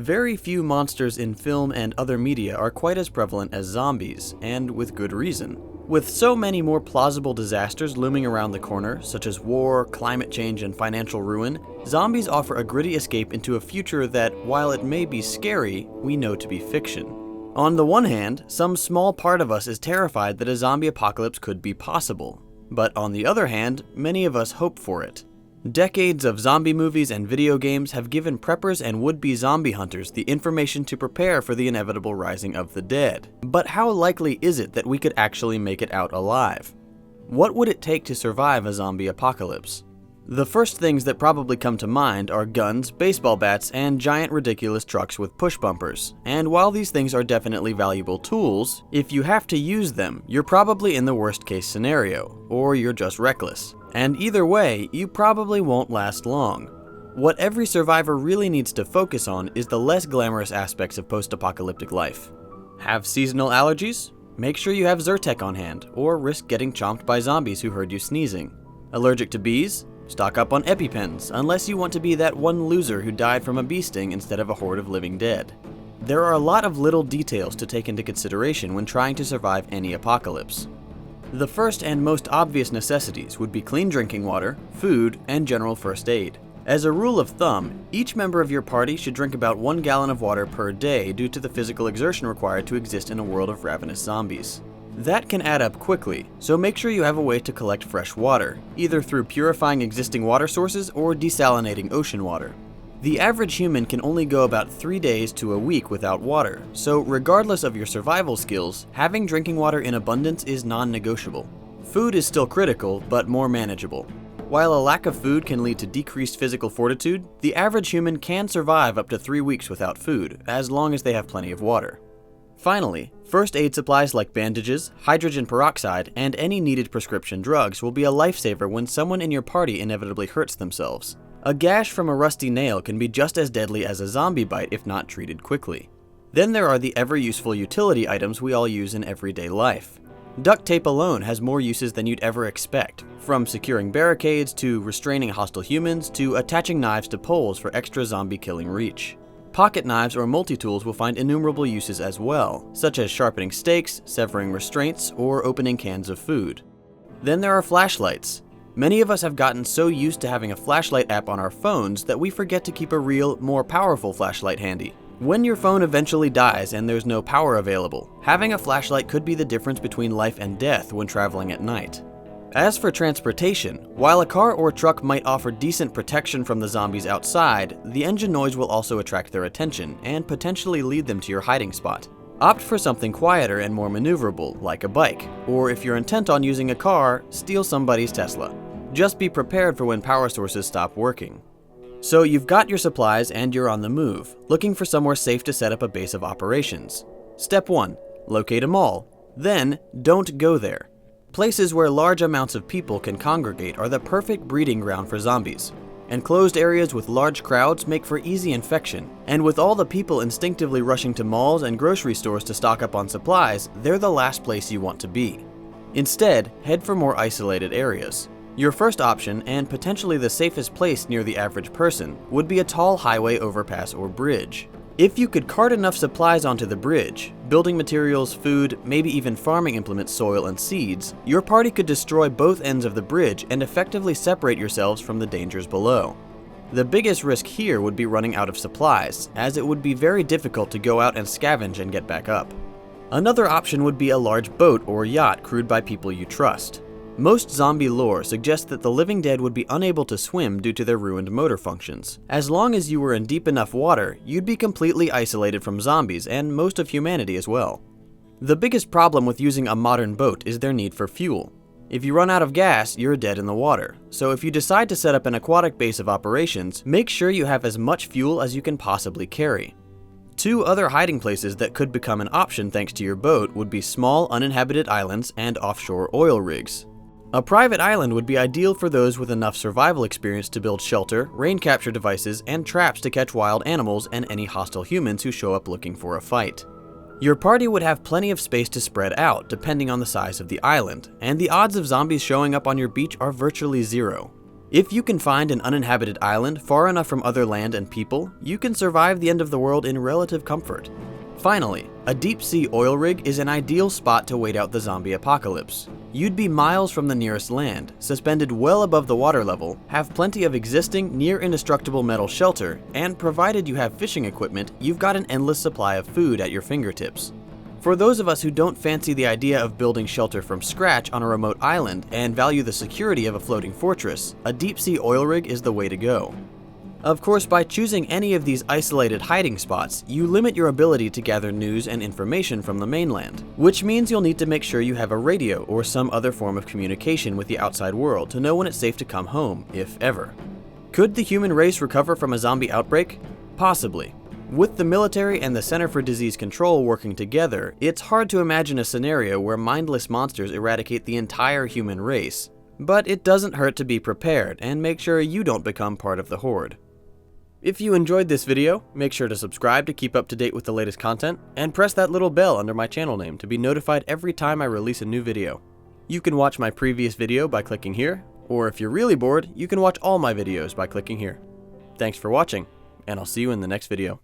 Very few monsters in film and other media are quite as prevalent as zombies, and with good reason. With so many more plausible disasters looming around the corner, such as war, climate change, and financial ruin, zombies offer a gritty escape into a future that, while it may be scary, we know to be fiction. On the one hand, some small part of us is terrified that a zombie apocalypse could be possible. But on the other hand, many of us hope for it. Decades of zombie movies and video games have given preppers and would-be zombie hunters the information to prepare for the inevitable rising of the dead. But how likely is it that we could actually make it out alive? What would it take to survive a zombie apocalypse? The first things that probably come to mind are guns, baseball bats, and giant ridiculous trucks with push bumpers. And while these things are definitely valuable tools, if you have to use them, you're probably in the worst case scenario, or you're just reckless. And either way, you probably won't last long. What every survivor really needs to focus on is the less glamorous aspects of post-apocalyptic life. Have seasonal allergies? Make sure you have Zyrtec on hand, or risk getting chomped by zombies who heard you sneezing. Allergic to bees? Stock up on EpiPens, unless you want to be that one loser who died from a bee sting instead of a horde of living dead. There are a lot of little details to take into consideration when trying to survive any apocalypse. The first and most obvious necessities would be clean drinking water, food, and general first aid. As a rule of thumb, each member of your party should drink about 1 gallon of water per day due to the physical exertion required to exist in a world of ravenous zombies. That can add up quickly, so make sure you have a way to collect fresh water, either through purifying existing water sources or desalinating ocean water. The average human can only go about 3 days to a week without water, so regardless of your survival skills, having drinking water in abundance is non-negotiable. Food is still critical, but more manageable. While a lack of food can lead to decreased physical fortitude, the average human can survive up to 3 weeks without food, as long as they have plenty of water. Finally, first aid supplies like bandages, hydrogen peroxide, and any needed prescription drugs will be a lifesaver when someone in your party inevitably hurts themselves. A gash from a rusty nail can be just as deadly as a zombie bite if not treated quickly. Then there are the ever-useful utility items we all use in everyday life. Duct tape alone has more uses than you'd ever expect, from securing barricades to restraining hostile humans to attaching knives to poles for extra zombie-killing reach. Pocket knives or multi-tools will find innumerable uses as well, such as sharpening steaks, severing restraints, or opening cans of food. Then there are flashlights. Many of us have gotten so used to having a flashlight app on our phones that we forget to keep a real, more powerful flashlight handy. When your phone eventually dies and there's no power available, having a flashlight could be the difference between life and death when traveling at night. As for transportation, while a car or truck might offer decent protection from the zombies outside, the engine noise will also attract their attention and potentially lead them to your hiding spot. Opt for something quieter and more maneuverable, like a bike, or if you're intent on using a car, steal somebody's Tesla. Just be prepared for when power sources stop working. So you've got your supplies and you're on the move, looking for somewhere safe to set up a base of operations. Step 1. Locate a mall. Then, don't go there. Places where large amounts of people can congregate are the perfect breeding ground for zombies. Enclosed areas with large crowds make for easy infection, and with all the people instinctively rushing to malls and grocery stores to stock up on supplies, they're the last place you want to be. Instead, head for more isolated areas. Your first option, and potentially the safest place near the average person, would be a tall highway overpass or bridge. If you could cart enough supplies onto the bridge, building materials, food, maybe even farming implements, soil, and seeds, your party could destroy both ends of the bridge and effectively separate yourselves from the dangers below. The biggest risk here would be running out of supplies, as it would be very difficult to go out and scavenge and get back up. Another option would be a large boat or yacht crewed by people you trust. Most zombie lore suggests that the living dead would be unable to swim due to their ruined motor functions. As long as you were in deep enough water, you'd be completely isolated from zombies and most of humanity as well. The biggest problem with using a modern boat is their need for fuel. If you run out of gas, you're dead in the water. So if you decide to set up an aquatic base of operations, make sure you have as much fuel as you can possibly carry. Two other hiding places that could become an option thanks to your boat would be small uninhabited islands and offshore oil rigs. A private island would be ideal for those with enough survival experience to build shelter, rain capture devices, and traps to catch wild animals and any hostile humans who show up looking for a fight. Your party would have plenty of space to spread out depending on the size of the island, and the odds of zombies showing up on your beach are virtually zero. If you can find an uninhabited island far enough from other land and people, you can survive the end of the world in relative comfort. Finally, a deep-sea oil rig is an ideal spot to wait out the zombie apocalypse. You'd be miles from the nearest land, suspended well above the water level, have plenty of existing, near-indestructible metal shelter, and provided you have fishing equipment, you've got an endless supply of food at your fingertips. For those of us who don't fancy the idea of building shelter from scratch on a remote island and value the security of a floating fortress, a deep-sea oil rig is the way to go. Of course, by choosing any of these isolated hiding spots, you limit your ability to gather news and information from the mainland, which means you'll need to make sure you have a radio or some other form of communication with the outside world to know when it's safe to come home, if ever. Could the human race recover from a zombie outbreak? Possibly. With the military and the Center for Disease Control working together, it's hard to imagine a scenario where mindless monsters eradicate the entire human race. But it doesn't hurt to be prepared and make sure you don't become part of the horde. If you enjoyed this video, make sure to subscribe to keep up to date with the latest content, and press that little bell under my channel name to be notified every time I release a new video. You can watch my previous video by clicking here, or if you're really bored, you can watch all my videos by clicking here. Thanks for watching, and I'll see you in the next video.